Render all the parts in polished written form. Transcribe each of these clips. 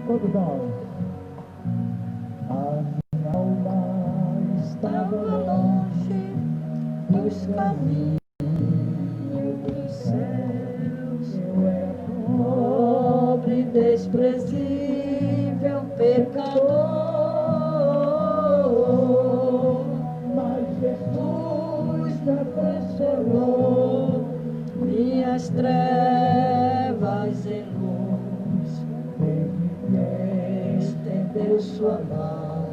Todos nós. A minha alma estava longe dos caminhos dos céus. Eu era pobre, desprezível, pecador. Mas Jesus me transformou minhas trevas em luz. Ele estendeu sua mão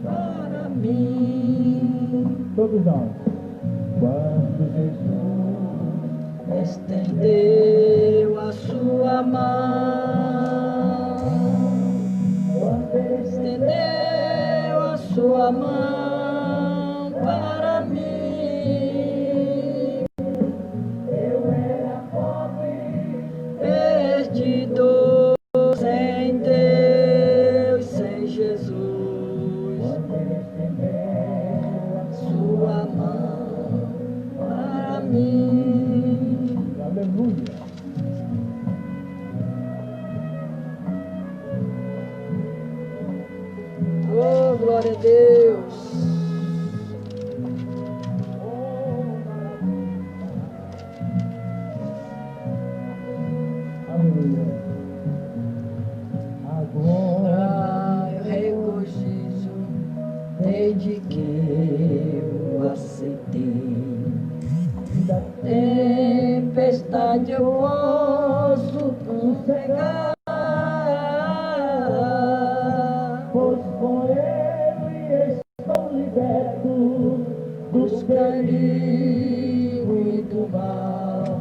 para mim. Todos nós. Quando Jesus estendeu a sua mão, quando ele estendeu a sua mão para mim, eu era pobre, perdido, sem Deus, sem Jesus. Quando ele estendeu a sua mão para mim. Aleluia. Oh, glória a Deus. Aleluia. Agora eu regozijo desde que eu aceitei. Da tempestade eu posso sossegar, pois com ele estou liberto dos perigos e do mal,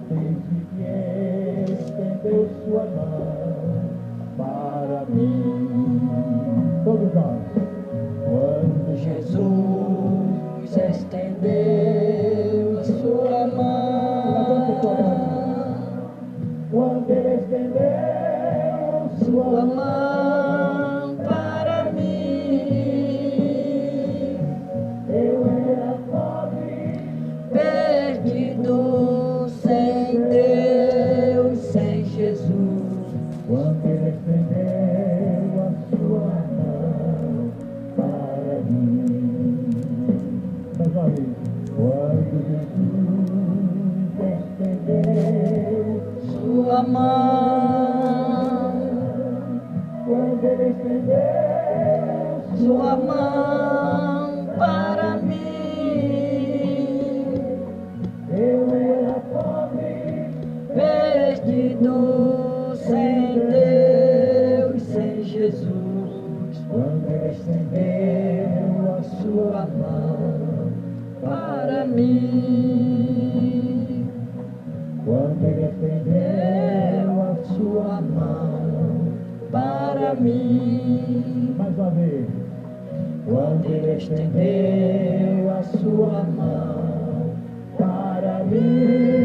desde que estendeu sua mão para mim. Todos nós. Quando Jesus estendeu a sua mão, quando ele estendeu sua mão para mim, eu era pobre, perdido, sem Deus, sem Jesus. Quando ele estendeu a sua mão para mim. Mais uma vez. Quando Jesus estendeu sua mão, quando ele estendeu sua mão para mim, eu era pobre, perdido, sem Deus, sem Jesus. Quando ele estendeu a sua mão para mim, quando ele estendeu a sua mão para mim. Mais uma vez. Quando ele estendeu a sua mão para mim.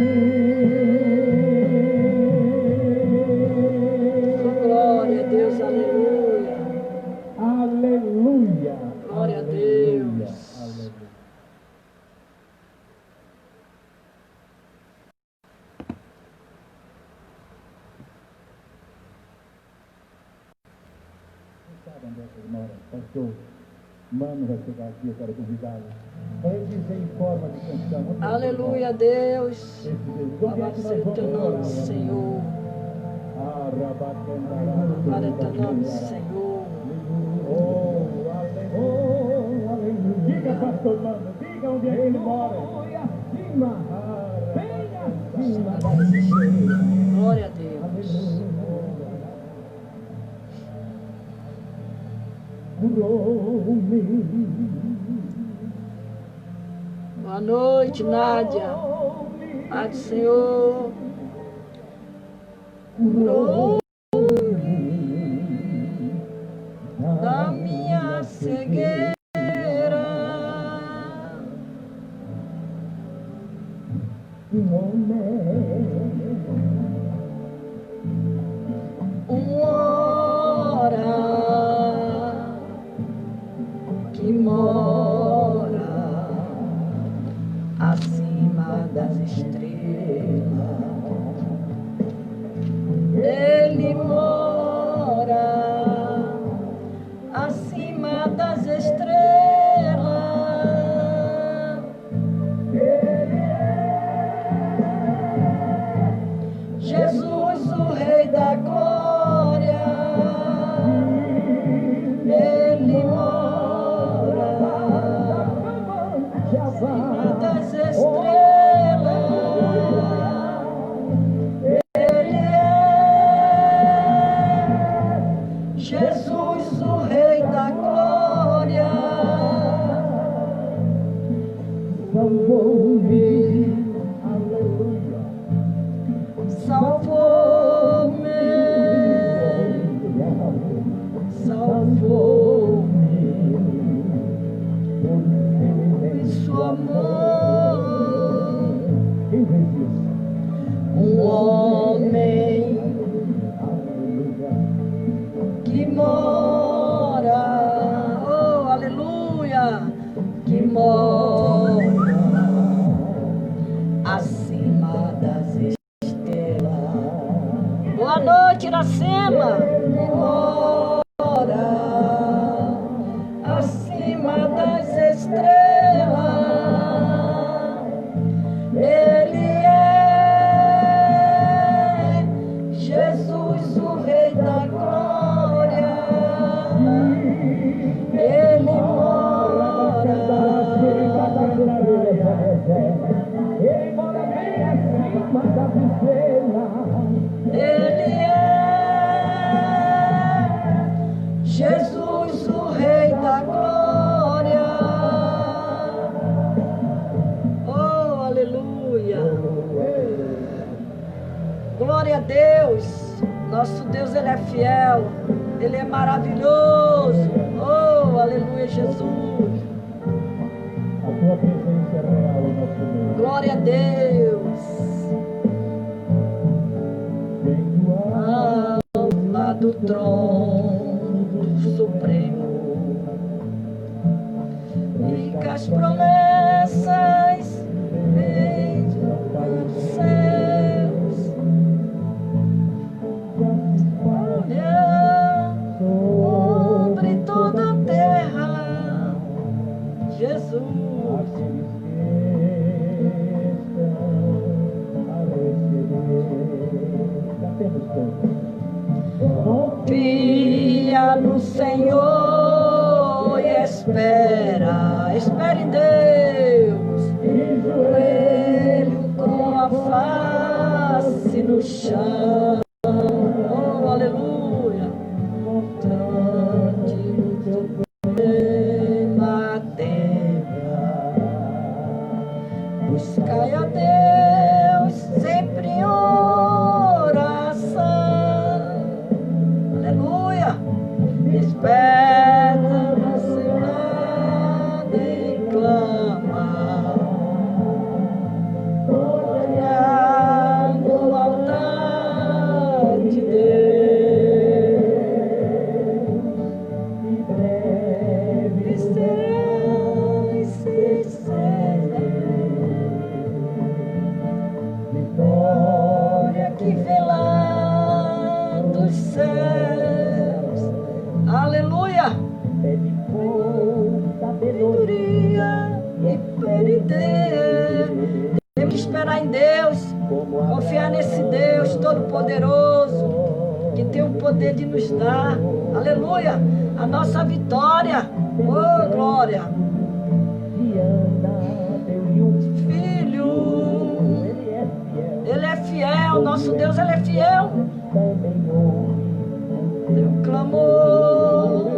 Glória a Deus, aleluia. Aleluia. Glória a Deus. Pastor Mano vai chegar aqui, eu quero convidá-lo para ele dizer em forma de canção. Aleluia a Deus. Louvado seja o teu nome, Senhor. Louvado é o teu nome, Senhor. Oh, aleluia. Diga, pastor Mano, diga onde é que ele mora. Venha acima. Glória a Deus. Boa noite, Nádia. Paz do Senhor. Curou-me da minha cegueira. Um hora que mora acima das estrelas. Ele mora um homem que mora, oh, aleluia, que mora acima das estrelas. Boa noite, Iracema. Que mora acima das estrelas. Ele é Jesus, o Rei da Glória. Ele mora bem acima das estrelas. Ele é Jesus, o Rei da Glória. Oh, aleluia. Glória a Deus. Nosso Deus, Ele é fiel. Ele é maravilhoso. Oh, aleluia, Jesus. A tua presença é real, nosso Deus. Glória a Deus. Ao lado do trono supremo, e que as promessas vêm dos céus. Olha, sobre toda a terra, Jesus. Confia no Senhor e espera em Deus. Joelho com a face no chão. Oh, aleluia. Constante no teu na terra. Buscai a Deus sempre em oração. Aleluia. Desperta na seu lado e clama. Olha no altar de Deus. E breve serás vitória que vem lá dos céus. Aleluia. Sabedoria e perder. Temos que esperar em Deus, confiar nesse Deus Todo-Poderoso, que tem o poder de nos dar, aleluia, a nossa vitória. Oh, glória. Filho, Ele é fiel, nosso Deus, Ele é fiel. Teu clamor,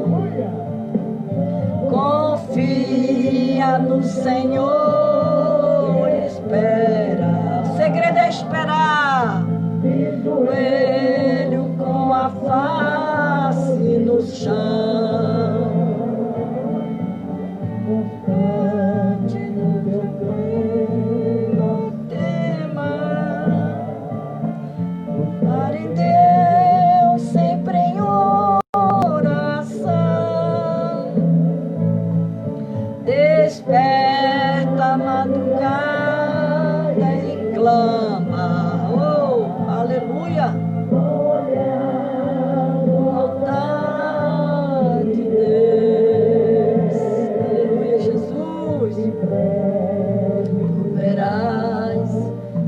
confia no Senhor, espera. O segredo é esperar. Joelho com a face no chão. Constante no teu caminho, não temas. Buscar em Deus sempre em oração. Desperta a madrugada e clama. Oh, aleluia. No altar de Deus. Aleluia, Jesus. Verás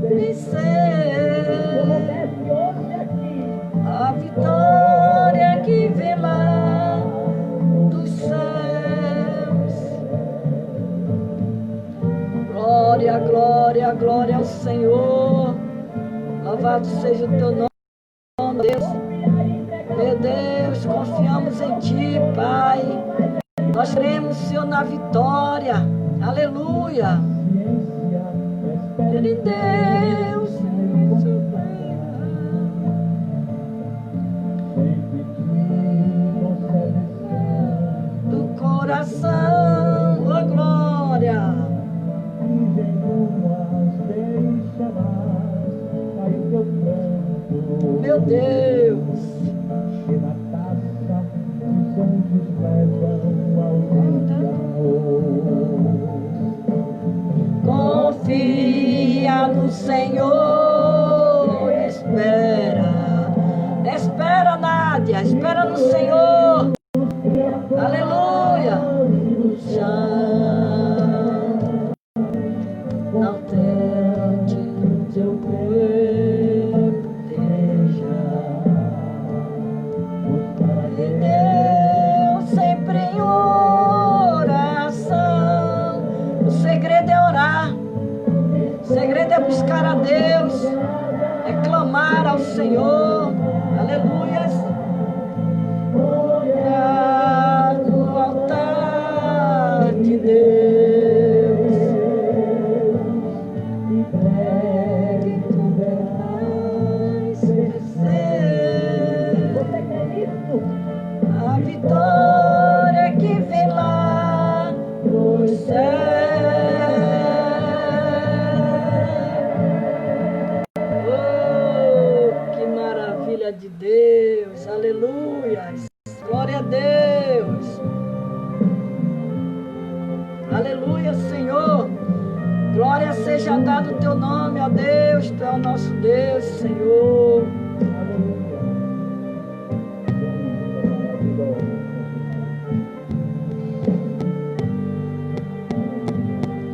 vencer a vitória que vem lá dos céus. Glória, glória, glória ao Senhor. Louvado seja o teu nome, Deus. Meu Deus, confiamos em Ti, Pai. Nós cremos, Senhor, na vitória. Aleluia. Ele Deus, do coração, oh glória. Meu Deus. E na taça os anjos levam ao de amor. Confia no Senhor, espera, Nádia, espera no Senhor, aleluia. Não tente o teu corpo, e Deus sempre em oração. O segredo é orar. O segredo é buscar a Deus, é clamar ao Senhor, aleluias, no altar de Deus, entregue tu verás vencer a vitória que vem lá dos céus. De Deus, aleluia, glória a Deus, aleluia, Senhor, glória seja dado o teu nome, ó Deus, tu é o nosso Deus, Senhor,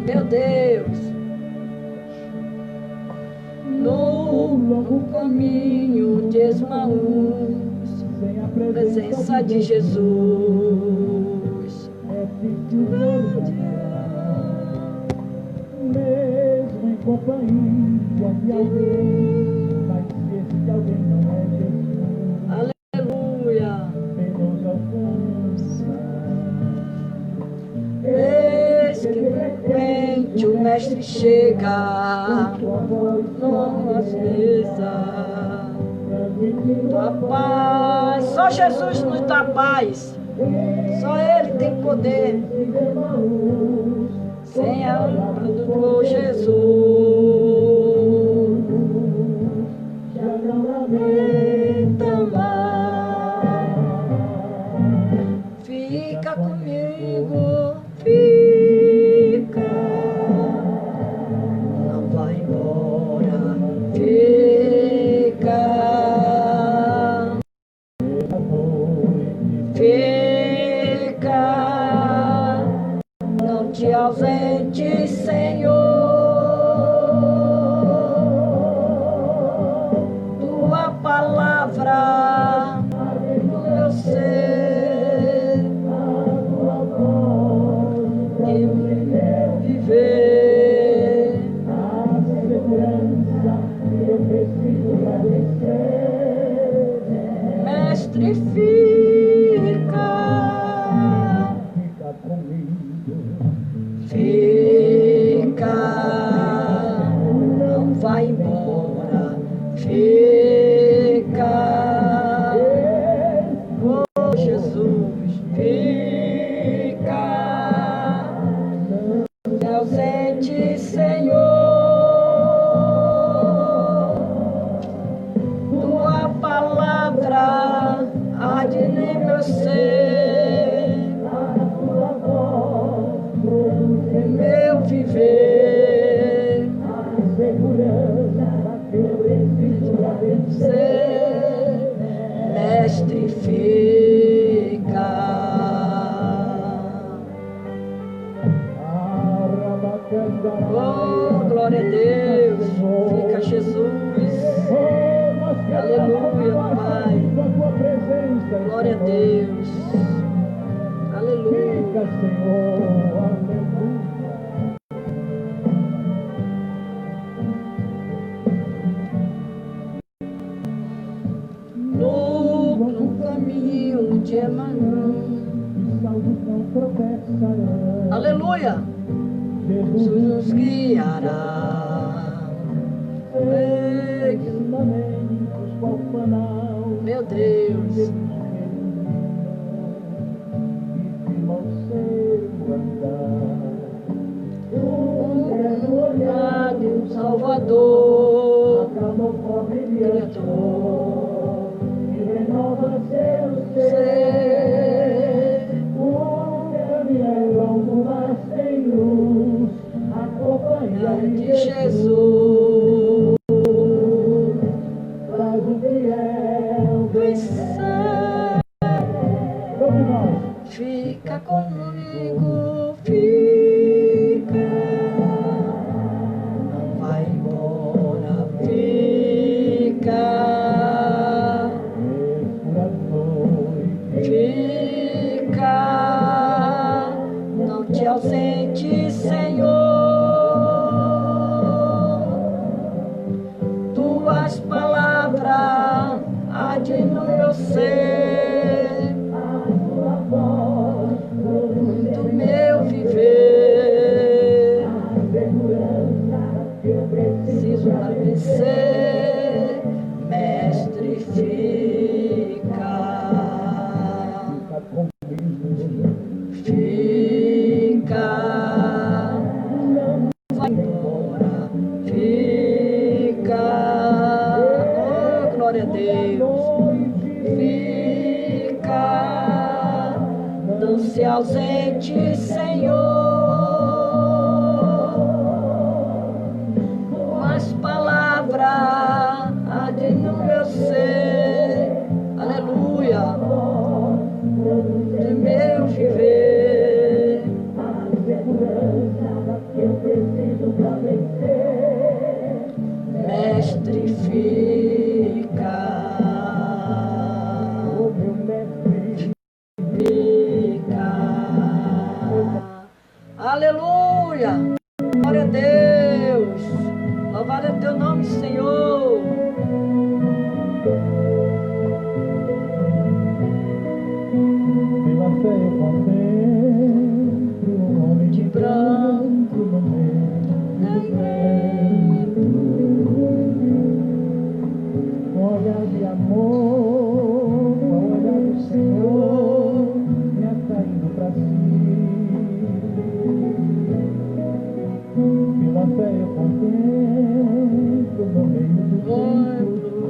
meu Deus. No longo caminho de Esmaús, presença de Jesus. Mesmo em companhia de alguém, mas se esse alguém não é Jesus, aleluia, nos alcança. Eis que de repente o Mestre chega, nossas mesas, tua paz, só Jesus nos dá paz, só Ele tem poder, sem a lâmpada do Jesus, já não lamenta mais, fica comigo, fica, não vai embora, fica, não te ausente, Senhor, tua palavra no meu ser, e meu viver, a segurança que eu preciso vencer, Mestre, fica comigo, fica, não vai embora, fica, oh Jesus, fica, ausente, Senhor, tua palavra arde em meu ser, meu viver, a segurança que eu preciso vencer, Mestre, fica. Oh, glória a Deus, fica Jesus, aleluia, Pai, glória a Deus, aleluia, Senhor, aleluia. No caminho de Emanuel, aleluia, Jesus nos guiará. Meu Deus, um Salvador, Criador, e renova seu ser o caminho é longo, mas tem luz, a companhia de Jesus. traz o fiel Dos céus, Todos nós. fica comigo, fica, não vai embora, fica, fica, não te ausente, Senhor. Tuas palavras há de no meu ser, do meu viver, preciso vencer, mestre, fica, não vai embora, fica, oh glória a Deus, fica, não se ausente, Senhor. As palavras há de no meu ser, aleluia, de meu viver, mestre, fica, aleluia, glória a Deus, louvado é teu nome, Senhor. Pela fé eu contemplo um homem de branco no meio do com olhar de amor, com olhar do Senhor, me atraindo para si. Pela fé eu contemplo no meio do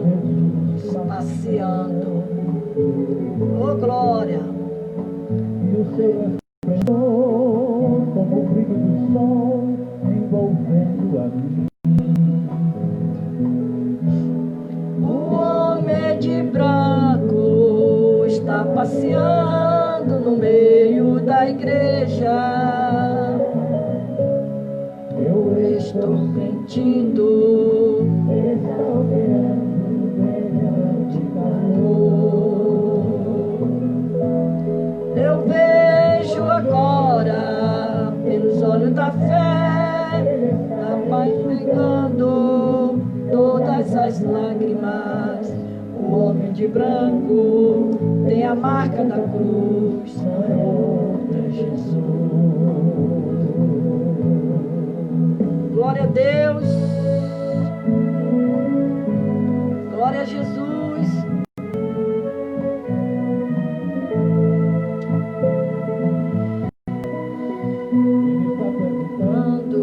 Jesus Passeando, oh glória, e o seu esplendor como o brilho do sol envolvendo a mim. o homem de branco está passeando no meio da igreja. Eu estou sentindo grande calor. Eu vejo agora pelos olhos da fé, a paz pegando todas as lágrimas. O homem de branco tem a marca da cruz, não é outro, é Jesus. Glória a Deus, glória a Jesus. Ele está perguntando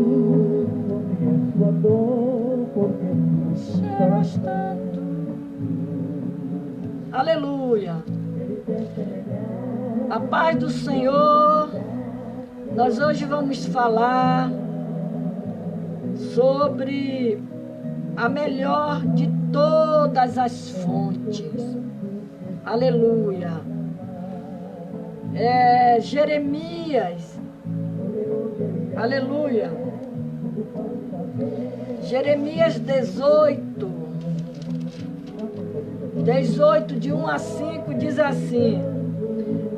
onde é sua dor, porque tu choras tanto. Aleluia. A paz do Senhor. Nós hoje vamos falar sobre a melhor de todas as fontes. Aleluia. Jeremias. Aleluia. Jeremias 18, de 1 a 5, diz assim: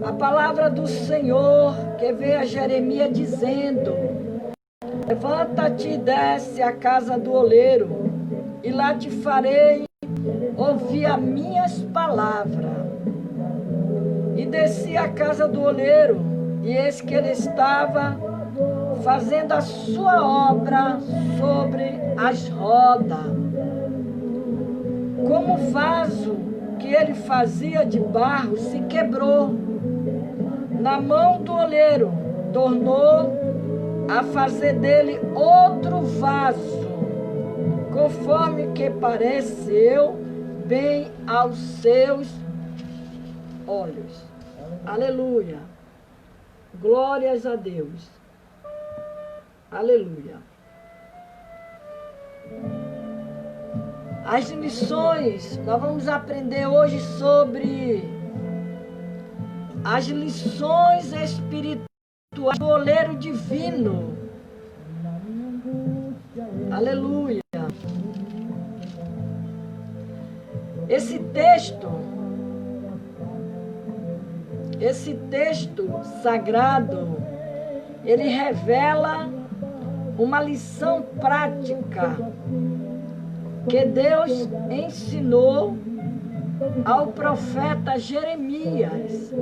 a palavra do Senhor que veio a Jeremias dizendo: levanta-te e desce à casa do oleiro, e lá te farei ouvir as minhas palavras. E desci à casa do oleiro, e eis que ele estava fazendo a sua obra sobre as rodas. Como o vaso que ele fazia de barro se quebrou na mão do oleiro, tornou a fazer dele outro vaso, conforme que pareceu bem aos seus olhos. Aleluia. Glórias a Deus. Aleluia. As lições, nós vamos aprender hoje sobre as lições espirituais do oleiro divino. Aleluia. Esse texto sagrado, ele revela uma lição prática que Deus ensinou ao profeta Jeremias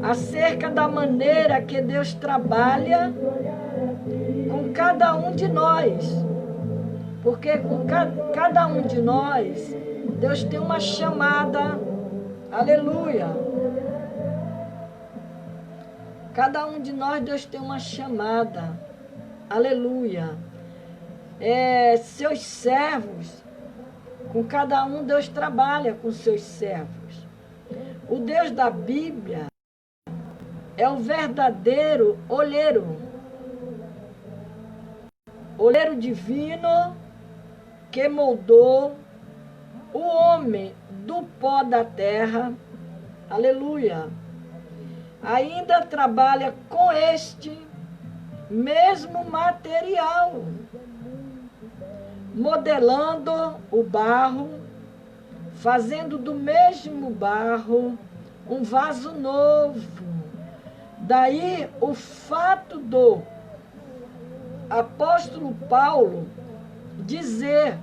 acerca da maneira que Deus trabalha com cada um de nós. Porque com cada um de nós, Deus tem uma chamada. Aleluia. Cada um de nós, Deus tem uma chamada. Aleluia. Seus servos, com cada um Deus trabalha com seus servos. O Deus da Bíblia é o verdadeiro olheiro. Olheiro divino que moldou o homem do pó da terra. Aleluia. Ainda trabalha com este mesmo material, modelando o barro, fazendo do mesmo barro um vaso novo. Daí o fato do apóstolo Paulo dizer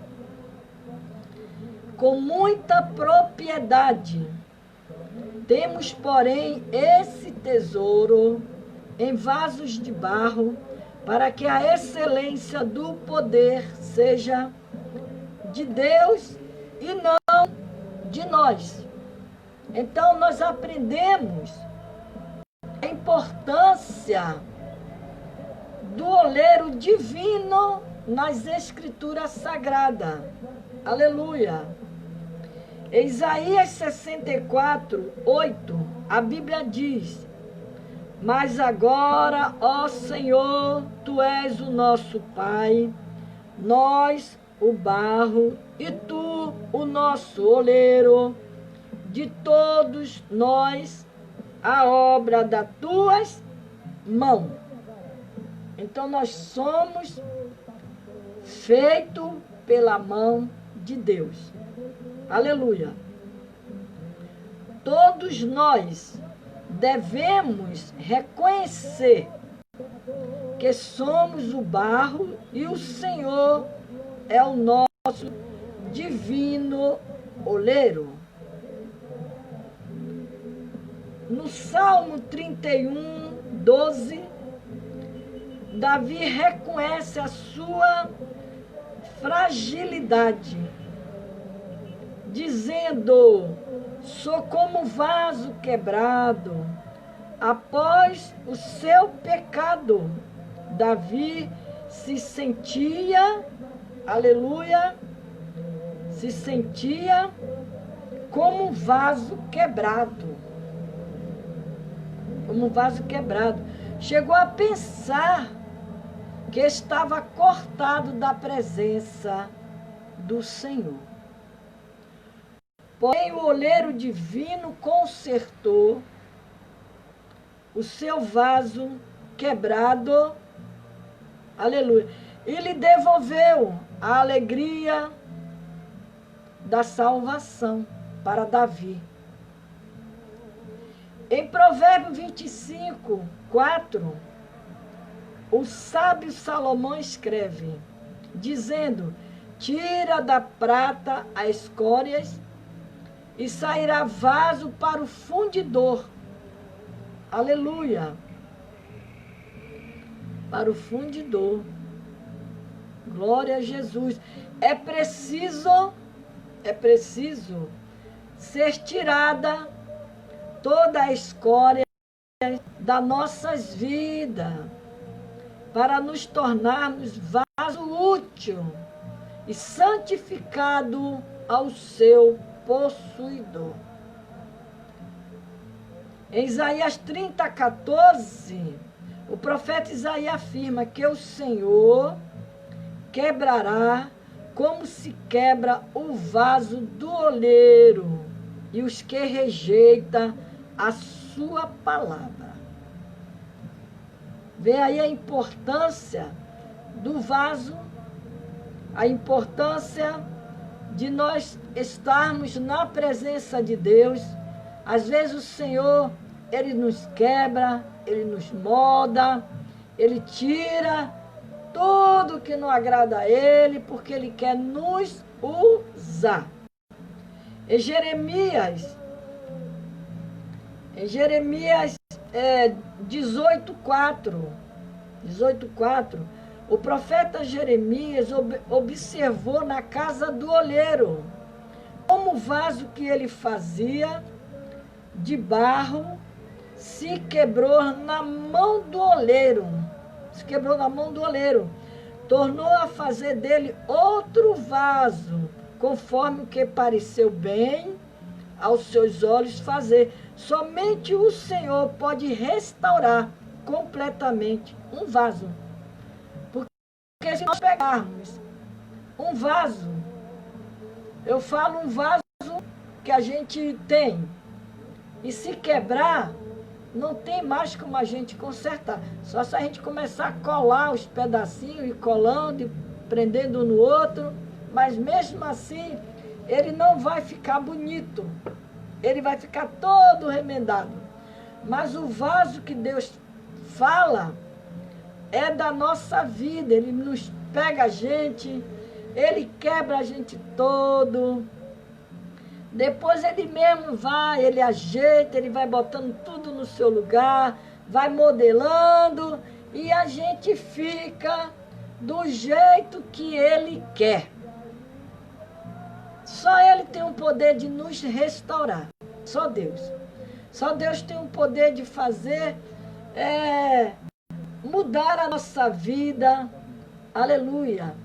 com muita propriedade: temos, porém, esse tesouro em vasos de barro, para que a excelência do poder seja de Deus e não de nós. Então, nós aprendemos a importância do oleiro divino nas Escrituras Sagradas. Aleluia. Em Isaías 64, 8, a Bíblia diz: mas agora, ó Senhor, Tu és o nosso Pai, nós o barro e Tu o nosso oleiro, de todos nós a obra das Tuas mãos. Então nós somos feitos pela mão de Deus. Aleluia. Todos nós devemos reconhecer que somos o barro e o Senhor é o nosso divino oleiro. No Salmo 31, 12, Davi reconhece a sua fragilidade, dizendo: sou como vaso quebrado. Após o seu pecado, Davi se sentia, aleluia, se sentia como um vaso quebrado. Como um vaso quebrado. Chegou a pensar que estava cortado da presença do Senhor. Porém, o oleiro divino consertou o seu vaso quebrado, aleluia, e lhe devolveu a alegria da salvação para Davi. Em Provérbios 25, 4, o sábio Salomão escreve, dizendo: tira da prata as escórias e sairá vaso para o fundidor. Aleluia. Para o fundidor. Glória a Jesus. É preciso ser tirada toda a escória das nossas vidas, para nos tornarmos vaso útil e santificado ao seu possuidor. Em Isaías 30:14, o profeta Isaías afirma que o Senhor quebrará como se quebra o vaso do oleiro e os que rejeita a sua palavra. Vê aí a importância do vaso, a importância de nós estarmos na presença de Deus. Às vezes o Senhor, Ele nos quebra, Ele nos molda, Ele tira tudo que não agrada a Ele, porque Ele quer nos usar. Em Jeremias 18:4, o profeta Jeremias observou na casa do oleiro como o vaso que ele fazia de barro se quebrou na mão do oleiro. Tornou a fazer dele outro vaso, conforme o que pareceu bem aos seus olhos fazer. Somente o Senhor pode restaurar completamente um vaso. Porque se nós pegarmos um vaso, eu falo um vaso que a gente tem, e se quebrar, não tem mais como a gente consertar. Só se a gente começar a colar os pedacinhos e colando e prendendo um no outro, mas mesmo assim, ele não vai ficar bonito. Ele vai ficar todo remendado. Mas o vaso que Deus fala é da nossa vida. Ele nos pega a gente, Ele quebra a gente todo. Depois Ele mesmo vai, Ele ajeita, Ele vai botando tudo no seu lugar, vai modelando, e a gente fica do jeito que Ele quer. Só Ele tem o poder de nos restaurar. Só Deus. Só Deus tem o poder de fazer, mudar a nossa vida. Aleluia.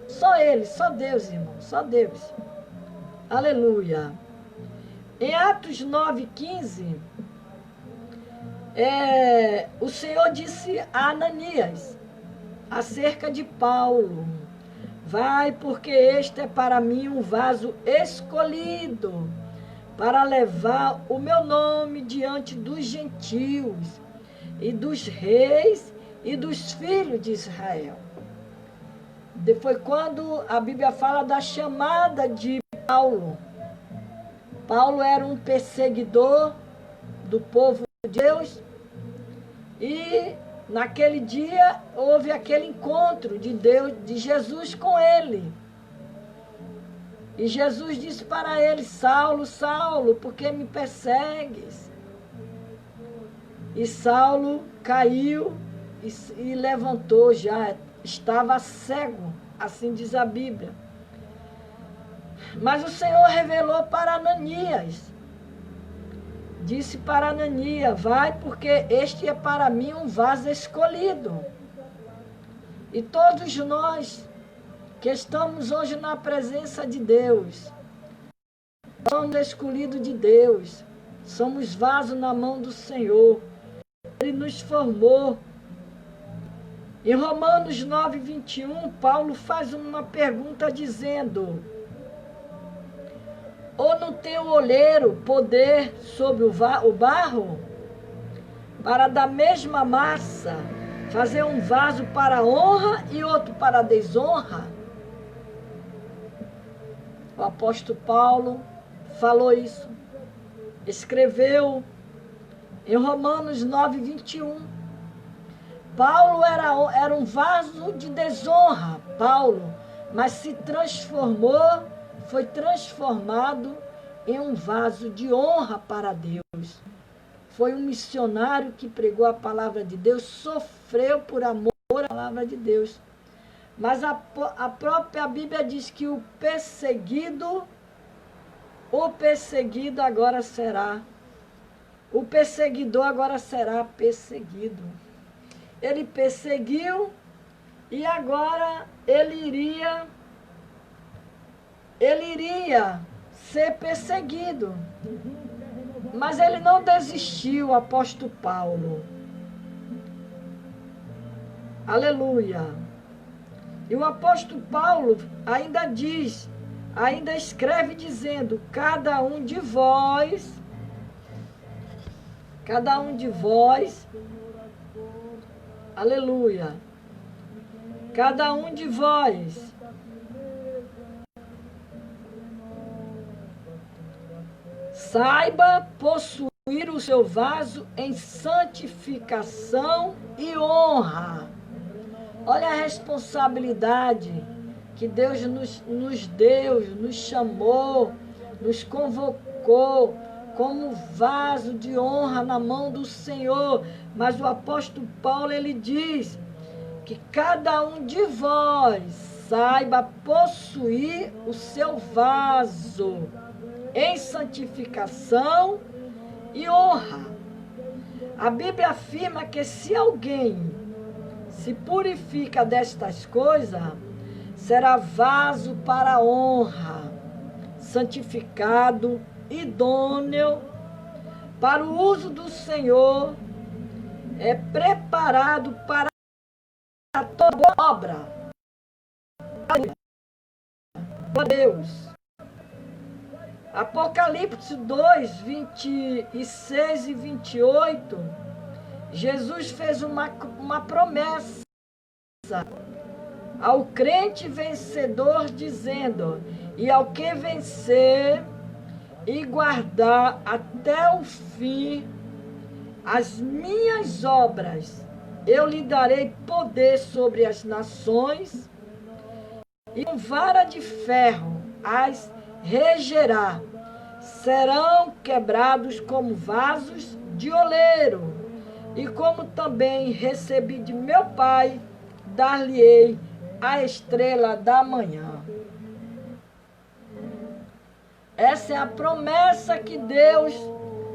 Só Ele, só Deus, irmão. Só Deus. Aleluia. Em Atos 9:15, o Senhor disse a Ananias, acerca de Paulo: vai, porque este é para mim um vaso escolhido, para levar o meu nome diante dos gentios, e dos reis, e dos filhos de Israel. Foi quando a Bíblia fala da chamada de Paulo. Paulo era um perseguidor do povo de Deus, e naquele dia houve aquele encontro de Deus, de Jesus com ele. E Jesus disse para ele: Saulo, Saulo, por que me persegues? E Saulo caiu e levantou, já estava cego, assim diz a Bíblia. Mas o Senhor revelou para Ananias. Disse para Ananias: vai, porque este é para mim um vaso escolhido. E todos nós que estamos hoje na presença de Deus, somos escolhidos de Deus, somos vaso na mão do Senhor. Ele nos formou. Em Romanos 9:21, Paulo faz uma pergunta dizendo: ou não tem o oleiro poder sobre o barro, para da mesma massa fazer um vaso para honra e outro para desonra? O apóstolo Paulo falou isso, escreveu em Romanos 9:21. Paulo era um vaso de desonra, Paulo, mas se transformou, foi transformado em um vaso de honra para Deus. Foi um missionário que pregou a palavra de Deus, sofreu por amor à palavra de Deus. Mas a própria Bíblia diz que o perseguido agora será, o perseguidor agora será perseguido. Ele perseguiu e agora ele ele iria ser perseguido. Mas ele não desistiu, o apóstolo Paulo. Aleluia. E o apóstolo Paulo ainda diz, ainda escreve dizendo, cada um de vós, aleluia, cada um de vós saiba possuir o seu vaso em santificação e honra. Olha a responsabilidade que Deus nos deu, nos chamou, nos convocou como vaso de honra na mão do Senhor. Mas o apóstolo Paulo, ele diz que cada um de vós saiba possuir o seu vaso em santificação e honra. A Bíblia afirma que se alguém se purifica destas coisas, será vaso para a honra, santificado, idôneo, para o uso do Senhor, é preparado para toda boa obra. Deus. Apocalipse 2, 26 e 28, Jesus fez uma promessa ao crente vencedor, dizendo, e ao que vencer e guardar até o fim as minhas obras, eu lhe darei poder sobre as nações, e com vara de ferro as regerá. Serão quebrados como vasos de oleiro, e como também recebi de meu Pai, dar-lhe-ei a estrela da manhã. Essa é a promessa que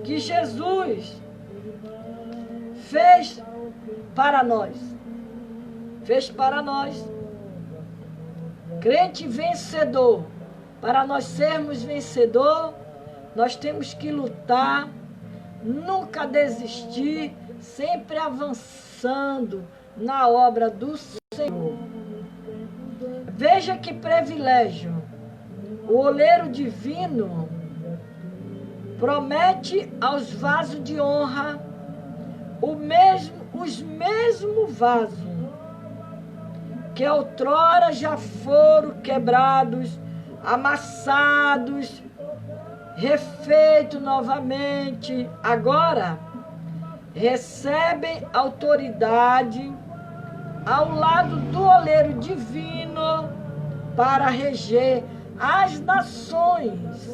que Jesus fez para nós. Fez para nós. Crente vencedor. Para nós sermos vencedor, nós temos que lutar, nunca desistir, sempre avançando na obra do Senhor. Veja que privilégio. O oleiro divino promete aos vasos de honra os mesmos vasos que outrora já foram quebrados, amassados, refeitos novamente. Agora recebem autoridade ao lado do oleiro divino para reger as nações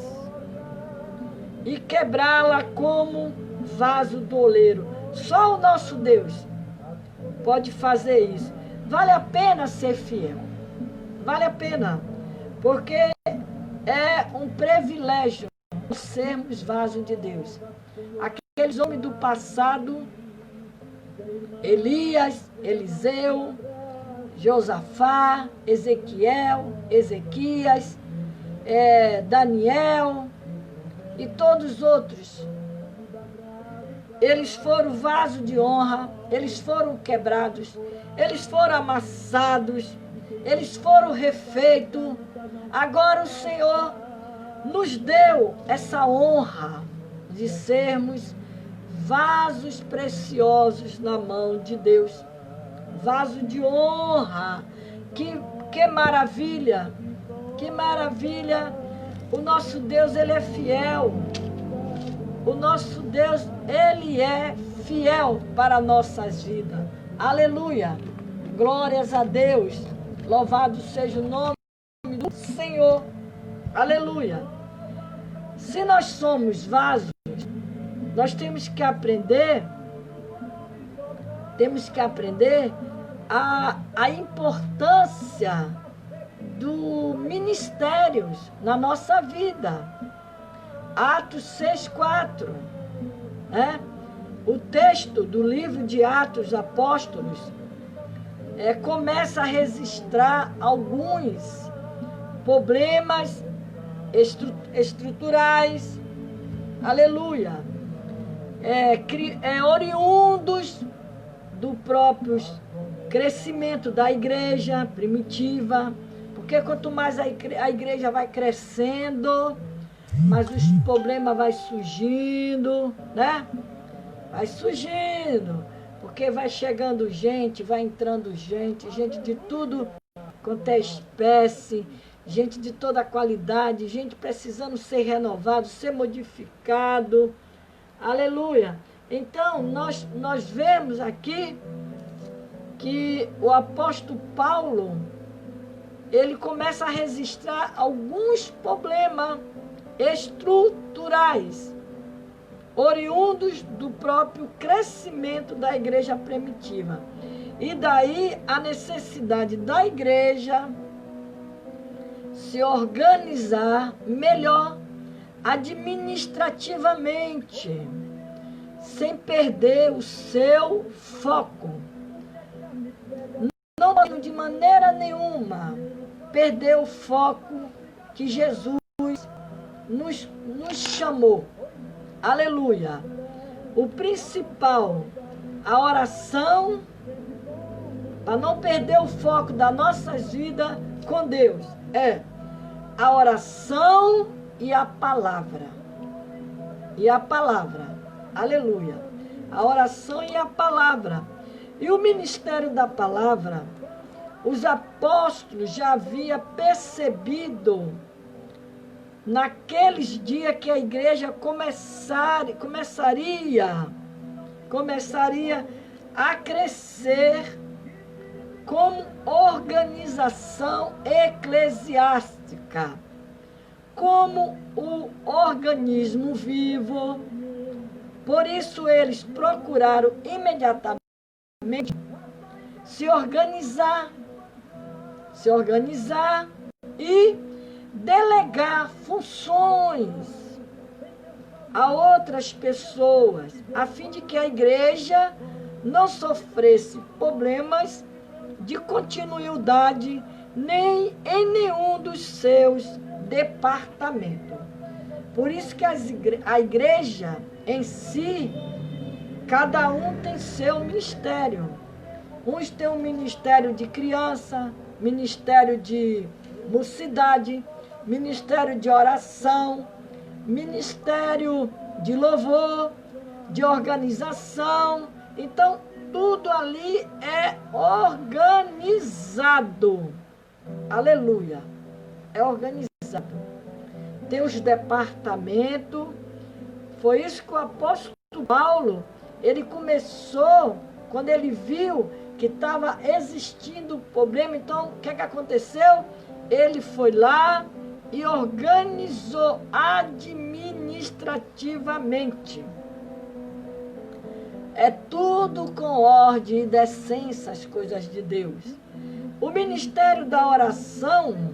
e quebrá-la como vaso do oleiro. Só o nosso Deus pode fazer isso. Vale a pena ser fiel. Vale a pena. Porque é um privilégio sermos vasos de Deus. Aqueles homens do passado, Elias, Eliseu, Josafá, Ezequias, Daniel e todos os outros. Eles foram vasos de honra, eles foram quebrados, eles foram amassados, eles foram refeitos. Agora o Senhor nos deu essa honra de sermos vasos preciosos na mão de Deus. Vaso de honra. Que maravilha! Que maravilha! O nosso Deus, Ele é fiel. O nosso Deus, Ele é fiel para nossas vidas. Aleluia! Glórias a Deus. Louvado seja o nome do Senhor. Aleluia! Se nós somos vasos, nós temos que aprender a importância do ministério na nossa vida. Atos 6:4. O texto do livro de Atos dos Apóstolos começa a registrar alguns problemas estruturais, aleluia, oriundos do próprio crescimento da igreja primitiva, porque quanto mais a igreja vai crescendo, mais os problemas vai surgindo, né? Vai surgindo, porque vai chegando gente, vai entrando gente de tudo quanto é espécie, gente de toda qualidade, gente precisando ser renovado, ser modificado, aleluia. Então, nós vemos aqui que o apóstolo Paulo, ele começa a registrar alguns problemas estruturais, oriundos do próprio crescimento da igreja primitiva. E daí a necessidade da igreja se organizar melhor administrativamente, sem perder o seu foco. Não podemos de maneira nenhuma perder o foco que Jesus nos chamou. Aleluia. O principal, a oração, para não perder o foco das nossas vidas com Deus, é a oração e a palavra. E a palavra. Aleluia. A oração e a palavra. E o ministério da palavra, os apóstolos já haviam percebido naqueles dias que a igreja começaria a crescer como organização eclesiástica, como o organismo vivo. Por isso eles procuraram imediatamente se organizar e delegar funções a outras pessoas, a fim de que a igreja não sofresse problemas de continuidade nem em nenhum dos seus departamentos. Por isso que a igreja em si, cada um tem seu ministério. Uns têm um ministério de criança, ministério de mocidade, ministério de oração, ministério de louvor, de organização. Então, tudo ali é organizado. Aleluia. É organizado. Tem os departamentos. Foi isso que o apóstolo Paulo, ele começou, quando ele viu que estava existindo problema. Então, o que aconteceu? Ele foi lá e organizou administrativamente. É tudo com ordem e decência as coisas de Deus. O ministério da oração,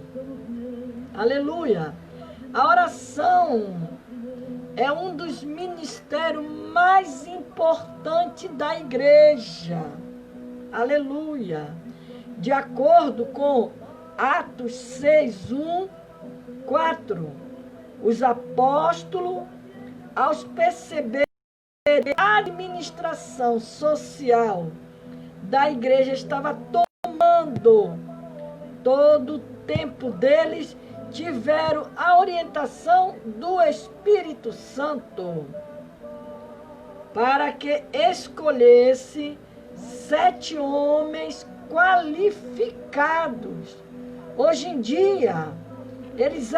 aleluia, a oração é um dos ministérios mais importantes da igreja. Aleluia. De acordo com Atos 6:1-4, os apóstolos, ao perceber a administração social da igreja estava tomando todo o tempo deles, tiveram a orientação do Espírito Santo para que escolhesse 7 homens qualificados. Hoje em dia, eles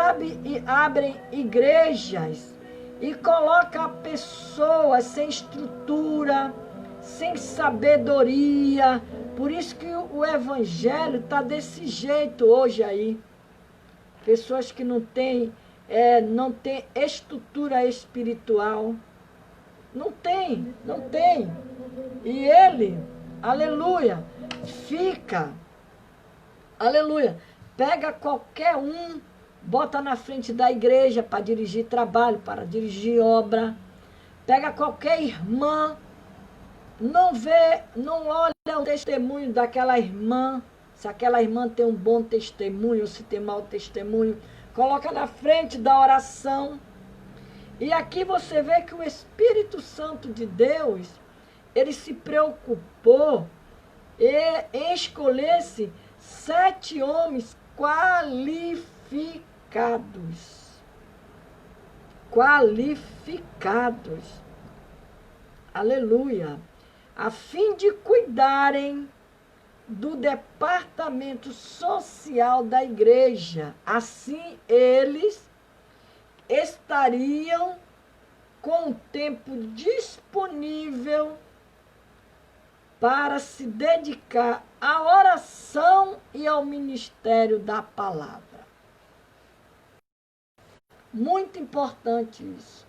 abrem igrejas e colocam pessoas sem estrutura, sem sabedoria. Por isso que o evangelho está desse jeito hoje aí. Pessoas que não têm estrutura espiritual. Não tem. E ele, aleluia, pega qualquer um, bota na frente da igreja para dirigir trabalho, para dirigir obra. Pega qualquer irmã, não olha o testemunho daquela irmã, se aquela irmã tem um bom testemunho ou se tem mau testemunho. coloca na frente da oração. E aqui você vê que o Espírito Santo de Deus, ele se preocupou em escolher-se 7 homens qualificados. Qualificados. Aleluia. A fim de cuidarem do departamento social da igreja. Assim, eles estariam com o tempo disponível para se dedicar à oração e ao ministério da palavra. Muito importante isso.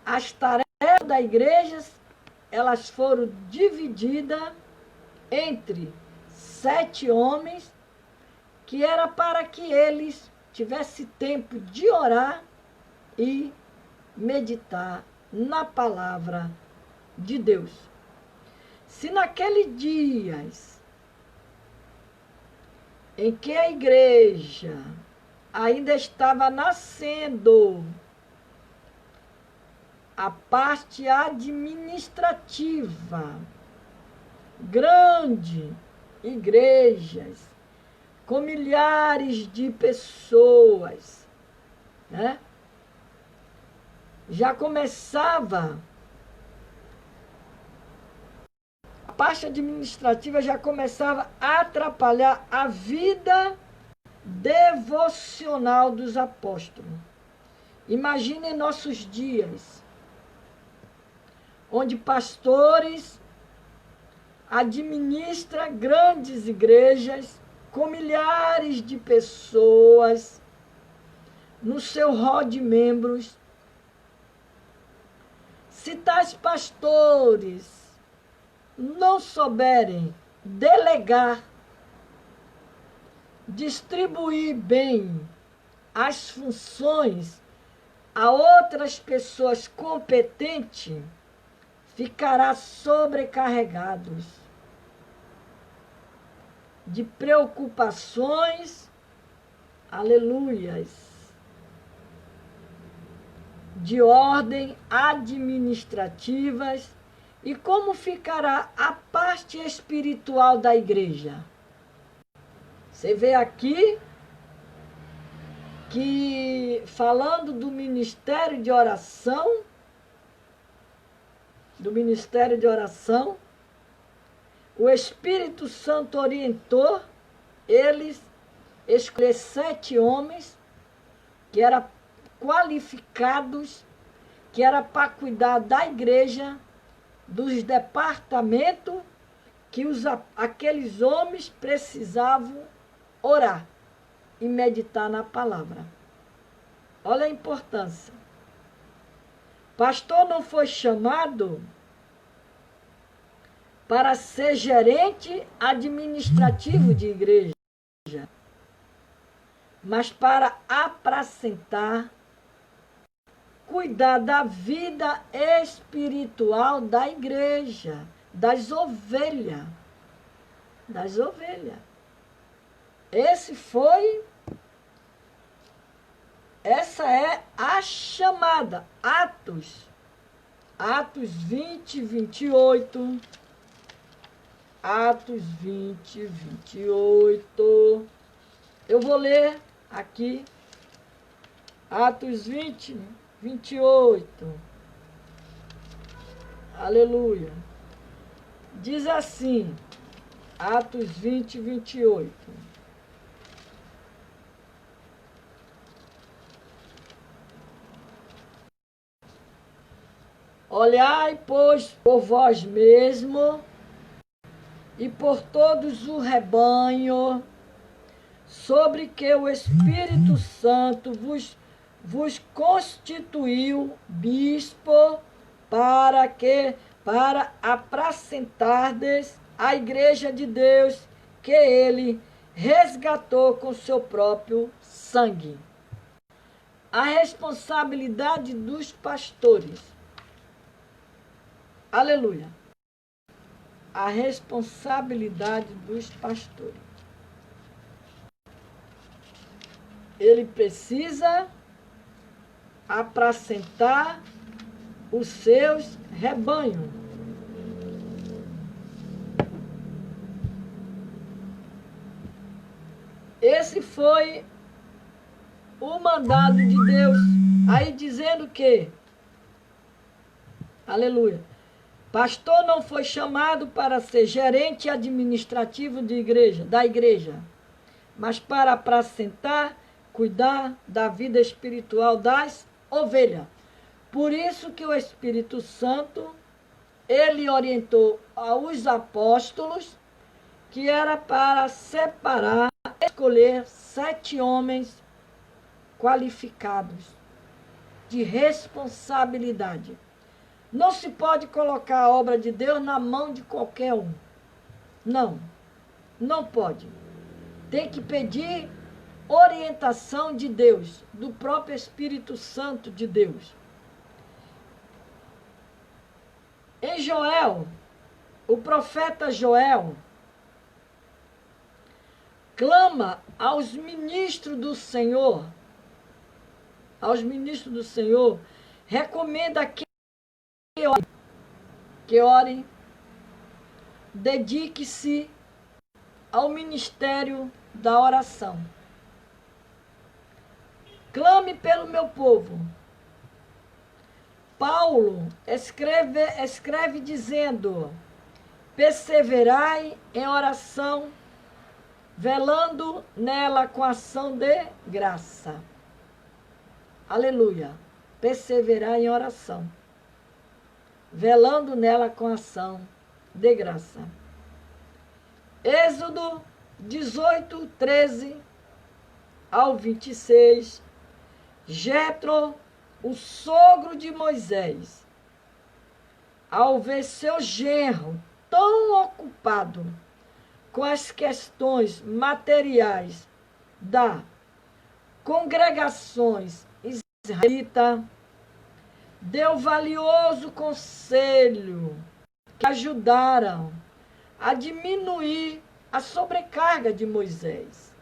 As tarefas da igreja, elas foram divididas entre 7 homens, que era para que eles tivessem tempo de orar e meditar na palavra de Deus. Se naqueles dias em que a igreja ainda estava nascendo, a parte administrativa, grande igrejas, com milhares de pessoas, né? Já começava, a parte administrativa já começava a atrapalhar a vida devocional dos apóstolos. Imaginem nossos dias, onde pastores administram grandes igrejas com milhares de pessoas no seu rol de membros. Se tais pastores não souberem delegar, distribuir bem as funções a outras pessoas competentes, ficará sobrecarregados de preocupações, aleluias, de ordem administrativas. E como ficará a parte espiritual da igreja? Você vê aqui que, falando do ministério de oração, o Espírito Santo orientou eles a escolher 7 homens que eram qualificados, que era para cuidar da igreja, dos departamentos que aqueles homens precisavam orar e meditar na palavra. Olha a importância. Pastor não foi chamado para ser gerente administrativo de igreja, mas para apacentar, cuidar da vida espiritual da igreja, das ovelhas. Essa é a chamada. Atos 20, 28. Atos 20, 28. Eu vou ler aqui. Atos 20, 28. Aleluia. Diz assim, Atos 20, 28. Olhai, pois, por vós mesmo e por todos o rebanho, sobre que o Espírito Santo vos constituiu bispo para apacentardes a igreja de Deus que ele resgatou com seu próprio sangue. A responsabilidade dos pastores. Aleluia. A responsabilidade dos pastores. ele precisa apacentar os seus rebanhos. Esse foi o mandado de Deus. Aí dizendo que, aleluia, pastor não foi chamado para ser gerente administrativo da igreja, mas para apacentar, cuidar da vida espiritual das ovelhas. Por isso que o Espírito Santo, ele orientou aos apóstolos que era para separar, escolher 7 homens qualificados, de responsabilidade. Não se pode colocar a obra de Deus na mão de qualquer um. Não, não pode. Tem que pedir orientação de Deus, do próprio Espírito Santo de Deus. Em Joel, o profeta Joel clama aos ministros do Senhor, recomenda que orem, dedique-se ao ministério da oração. Clame pelo meu povo. Paulo escreve dizendo: perseverai em oração, velando nela com ação de graça. Aleluia. Perseverar em oração, velando nela com ação de graça. Êxodo 18, 13 ao 26. Jetro, o sogro de Moisés, ao ver seu genro tão ocupado com as questões materiais da congregações israelita, deu valioso conselho que ajudaram a diminuir a sobrecarga de Moisés.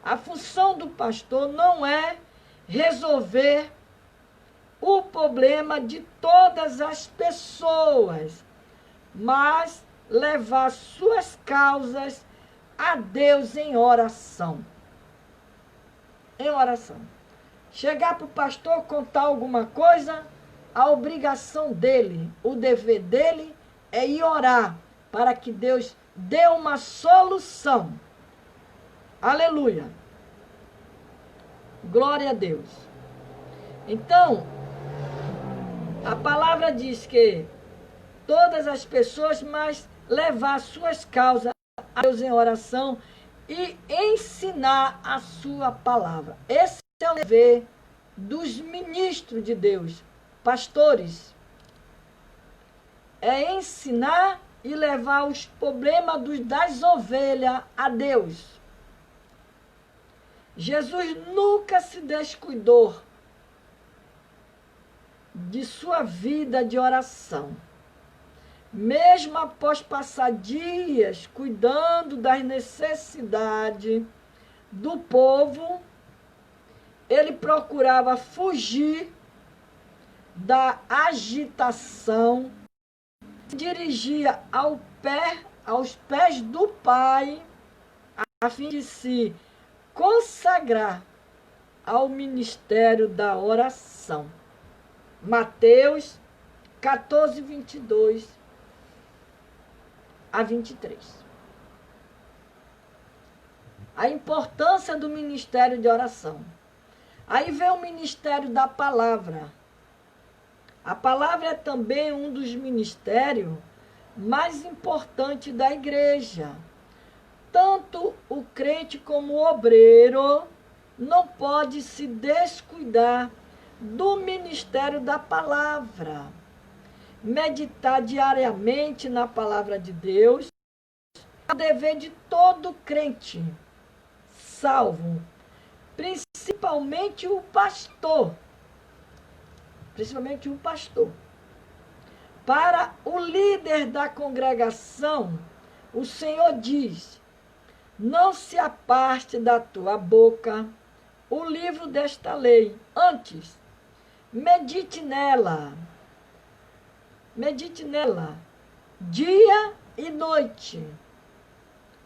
A função do pastor não é resolver o problema de todas as pessoas, mas levar suas causas a Deus em oração. Em oração. Chegar para o pastor contar alguma coisa, a obrigação dele, o dever dele é ir orar para que Deus dê uma solução. Aleluia. Glória a Deus. Então, a palavra diz que todas as pessoas, mas levar suas causas a Deus em oração e ensinar a sua palavra. Esse é o dever dos ministros de Deus, pastores. É ensinar e levar os problemas das ovelhas a Deus. Jesus nunca se descuidou de sua vida de oração. Mesmo após passar dias cuidando das necessidades do povo, ele procurava fugir da agitação, se dirigia aos pés do Pai, a fim de se consagrar ao ministério da oração. Mateus 14, 22 a 23. A importância do ministério de oração. Aí vem o ministério da palavra. A palavra é também um dos ministérios mais importantes da igreja. Tanto o crente como o obreiro não pode se descuidar do ministério da palavra. Meditar diariamente na palavra de Deus é o dever de todo crente, salvo, principalmente o pastor. Principalmente o pastor. Para o líder da congregação, o Senhor diz: não se aparte da tua boca o livro desta lei. Antes, medite nela, dia e noite,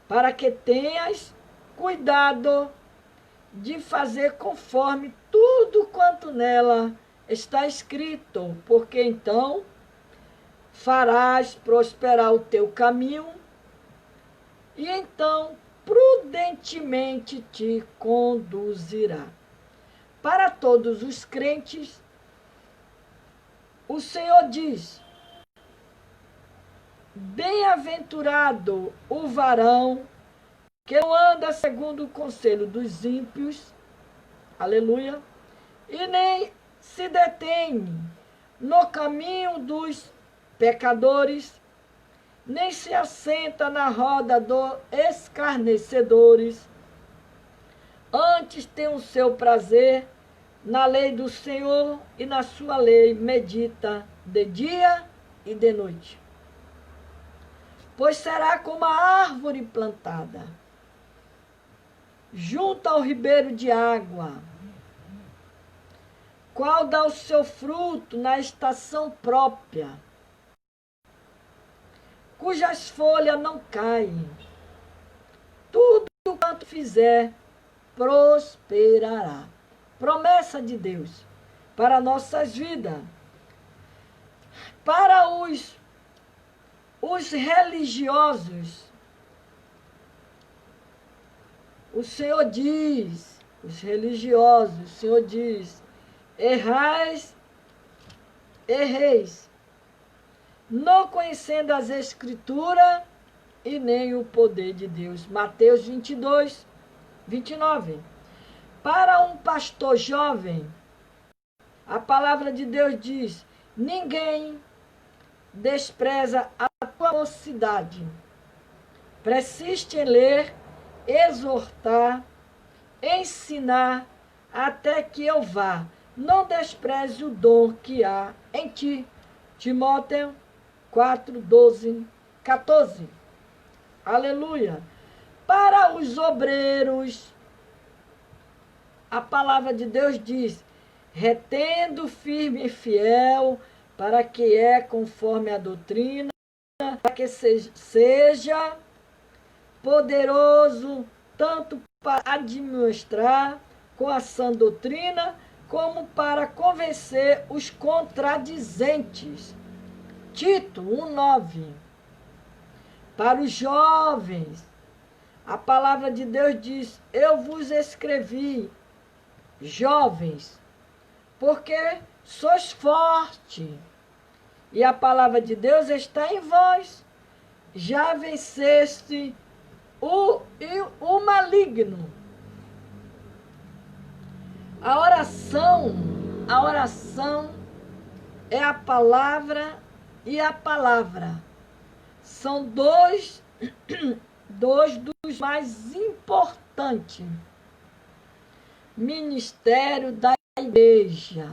para que tenhas cuidado de fazer conforme tudo quanto nela está escrito, porque então farás prosperar o teu caminho e então prudentemente te conduzirá. Para todos os crentes, o Senhor diz: bem-aventurado o varão que não anda segundo o conselho dos ímpios, aleluia, e nem se detém no caminho dos pecadores, nem se assenta na roda dos escarnecedores. Antes tem o seu prazer na lei do Senhor, e na sua lei medita de dia e de noite. Pois será como a árvore plantada junto ao ribeiro de água, qual dá o seu fruto na estação própria, cujas folhas não caem. Tudo quanto fizer prosperará. Promessa de Deus para nossas vidas. Para os religiosos, o Senhor diz, os religiosos, o Senhor diz: erreis, não conhecendo as Escrituras e nem o poder de Deus. Mateus 22, 29. Para um pastor jovem, a palavra de Deus diz: ninguém despreza a tua mocidade. Persiste em ler, exortar, ensinar, até que eu vá. Não despreze o dom que há em ti. Timóteo 4, 12, 14. Aleluia. Para os obreiros, a palavra de Deus diz: retendo firme e fiel, para que é conforme a doutrina, para que seja poderoso tanto para administrar com a sã doutrina, como para convencer os contradizentes. Tito 1,9. Para os jovens, a palavra de Deus diz: eu vos escrevi, jovens, porque sois fortes, e a palavra de Deus está em vós. Já venceste o maligno. A oração é a palavra e a palavra. São dois dos mais importantes ministérios da igreja.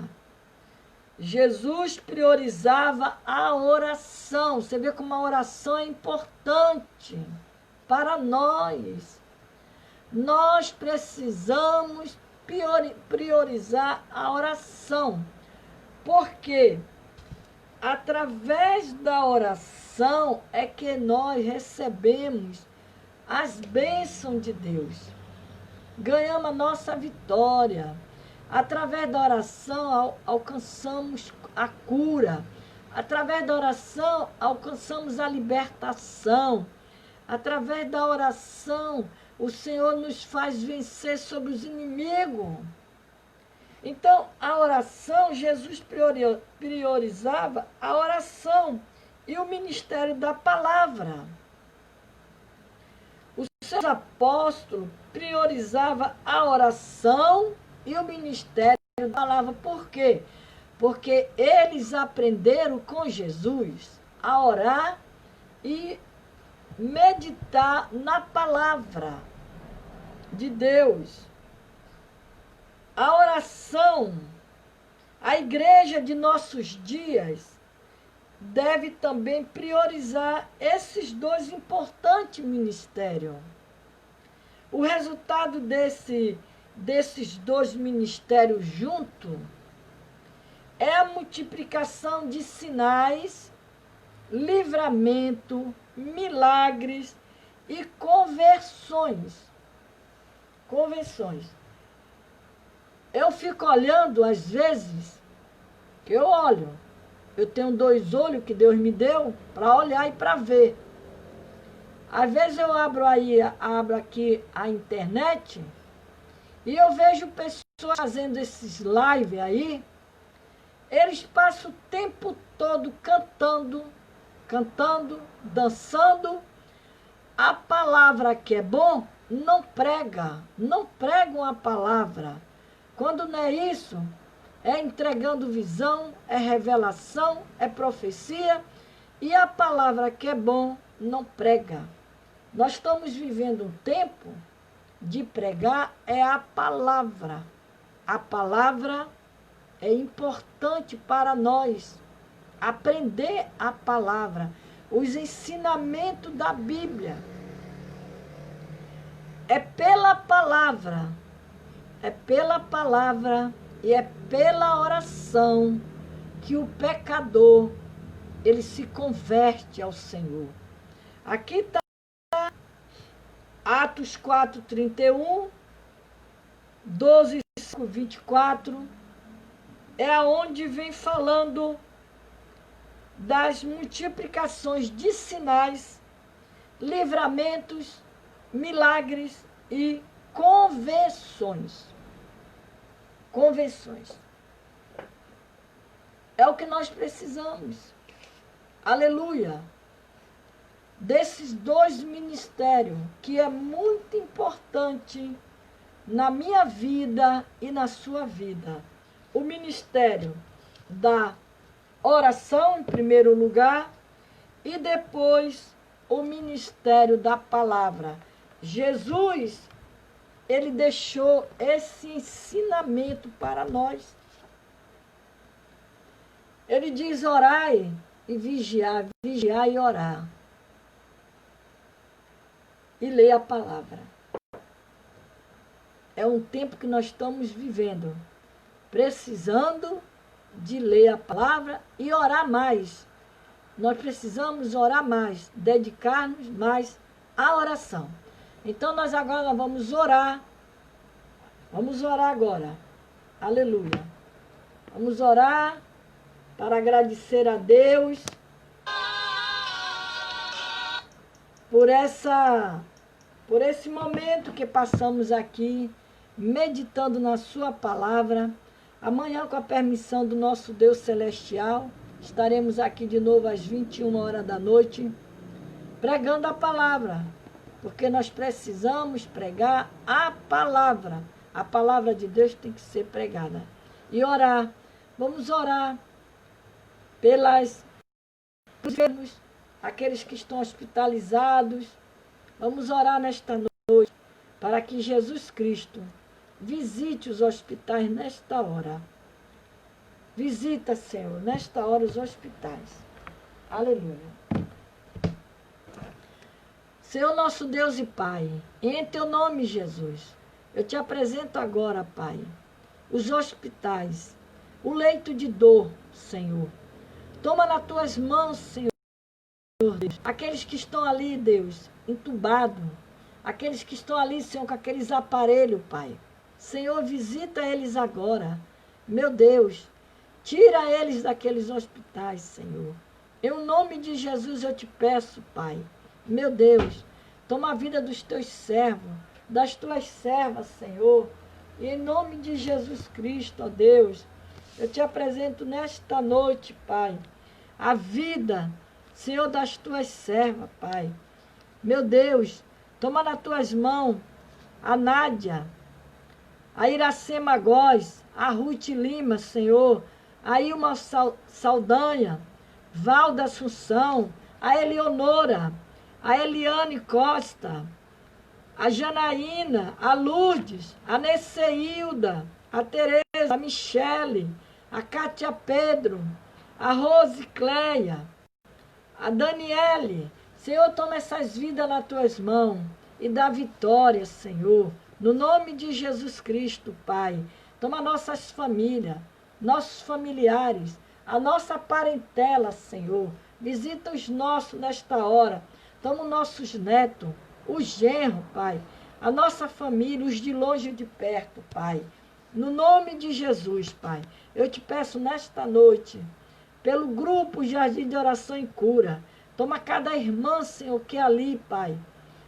Jesus priorizava a oração. Você vê como a oração é importante para nós. Nós precisamos priorizar a oração, porque através da oração é que nós recebemos as bênçãos de Deus, ganhamos a nossa vitória. Através da oração alcançamos a cura, através da oração alcançamos a libertação, através da oração o Senhor nos faz vencer sobre os inimigos. Então, a oração, Jesus priorizava a oração e o ministério da palavra. Os seus apóstolos priorizavam a oração e o ministério da palavra. Por quê? Porque eles aprenderam com Jesus a orar e meditar na palavra de Deus. A oração, a igreja de nossos dias deve também priorizar esses dois importantes ministérios. O resultado desse desses dois ministérios junto é a multiplicação de sinais, livramento, milagres e conversões. Conversões. Eu fico olhando, às vezes, que eu olho. Eu tenho 2 olhos que Deus me deu para olhar e para ver. Às vezes eu abro aqui a internet e eu vejo pessoas fazendo esses lives aí. Eles passam o tempo todo cantando, dançando. A palavra que é bom, não pregam a palavra. Quando não é isso, é entregando visão, é revelação, é profecia, e a palavra que é bom, não prega. Nós estamos vivendo um tempo de pregar é a palavra. A palavra é importante para nós. Aprender a palavra, os ensinamentos da Bíblia. É pela palavra e é pela oração que o pecador, ele se converte ao Senhor. Aqui está Atos 4:31, 12:24, é aonde vem falando das multiplicações de sinais, livramentos, milagres e conversões. Conversões. É o que nós precisamos. Aleluia. Desses 2 ministérios, que é muito importante na minha vida e na sua vida. O ministério da oração, em primeiro lugar, e depois o ministério da palavra. Jesus, ele deixou esse ensinamento para nós. Ele diz: orai e vigiar, vigiar e orar. E ler a palavra. É um tempo que nós estamos vivendo, precisando de ler a palavra e orar mais. Nós precisamos orar mais, dedicar-nos mais à oração. Então nós agora vamos orar. Vamos orar agora. Aleluia. Vamos orar para agradecer a Deus por esse momento que passamos aqui, meditando na sua palavra. Amanhã, com a permissão do nosso Deus celestial, estaremos aqui de novo às 21 horas da noite, pregando a palavra, porque nós precisamos pregar a palavra. A palavra de Deus tem que ser pregada. E orar. Vamos orar pelos enfermos, aqueles que estão hospitalizados. Vamos orar nesta noite para que Jesus Cristo visite os hospitais nesta hora. Visita, Senhor, nesta hora os hospitais. Aleluia. Senhor nosso Deus e Pai, em teu nome, Jesus, eu te apresento agora, Pai, os hospitais, o leito de dor, Senhor. Toma nas tuas mãos, Senhor, Deus, aqueles que estão ali, Deus, entubados, aqueles que estão ali, Senhor, com aqueles aparelhos, Pai. Senhor, visita eles agora. Meu Deus, tira eles daqueles hospitais, Senhor. Em nome de Jesus eu te peço, Pai. Meu Deus, toma a vida dos teus servos, das tuas servas, Senhor. E em nome de Jesus Cristo, ó Deus, eu te apresento nesta noite, Pai, a vida, Senhor, das tuas servas, Pai. Meu Deus, toma nas tuas mãos a Nádia, a Iracema Góes, a Ruth Lima, Senhor, a Ilma Saldanha, Valda Assunção, a Eleonora, a Eliane Costa, a Janaína, a Lourdes, a Neceilda, a Tereza, a Michele, a Cátia Pedro, a Rose Cleia, a Daniele. Senhor, toma essas vidas nas tuas mãos e dá vitória, Senhor. No nome de Jesus Cristo, Pai. Toma nossas famílias, nossos familiares, a nossa parentela, Senhor. Visita os nossos nesta hora. Toma os nossos netos, os genros, Pai. A nossa família, os de longe e de perto, Pai. No nome de Jesus, Pai. Eu te peço nesta noite, pelo grupo Jardim de Oração e Cura. Toma cada irmã, Senhor, que é ali, Pai.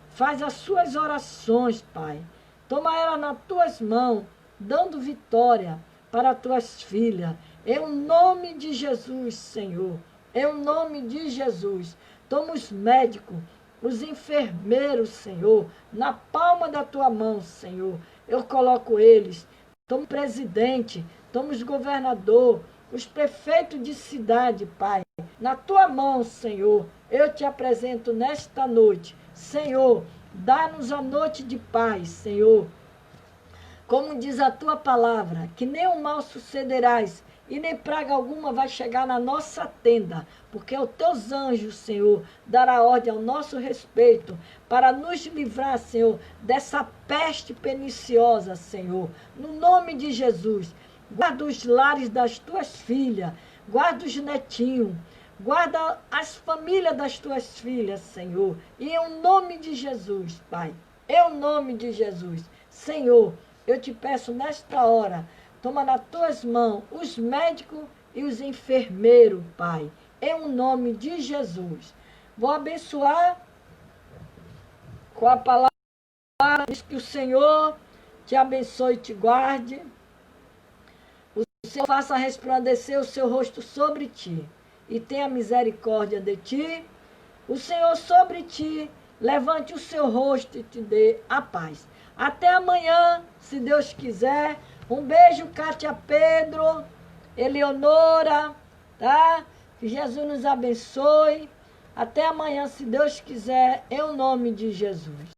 Faz as suas orações, Pai. Toma ela nas tuas mãos, dando vitória para as tuas filhas. Em nome de Jesus, Senhor. Em nome de Jesus. Toma os médicos, os enfermeiros, Senhor, na palma da tua mão, Senhor. Eu coloco eles. Toma o presidente, toma os governadores, os prefeitos de cidade, Pai. Na tua mão, Senhor, eu te apresento nesta noite. Senhor, dá-nos a noite de paz, Senhor. Como diz a tua palavra, que nem o mal sucederás e nem praga alguma vai chegar na nossa tenda, porque os teus anjos, Senhor, dará ordem ao nosso respeito para nos livrar, Senhor, dessa peste perniciosa, Senhor. No nome de Jesus, guarda os lares das tuas filhas, guarda os netinhos, guarda as famílias das tuas filhas, Senhor. E em nome de Jesus, Pai, em nome de Jesus, Senhor, eu te peço nesta hora, toma nas tuas mãos os médicos e os enfermeiros, Pai, em nome de Jesus. Vou abençoar com a palavra, diz que o Senhor te abençoe e te guarde. O Senhor faça resplandecer o seu rosto sobre ti e tenha misericórdia de ti. O Senhor sobre ti levante o seu rosto e te dê a paz. Até amanhã, se Deus quiser. Um beijo, Cátia Pedro, Eleonora, tá? Que Jesus nos abençoe. Até amanhã, se Deus quiser, em nome de Jesus.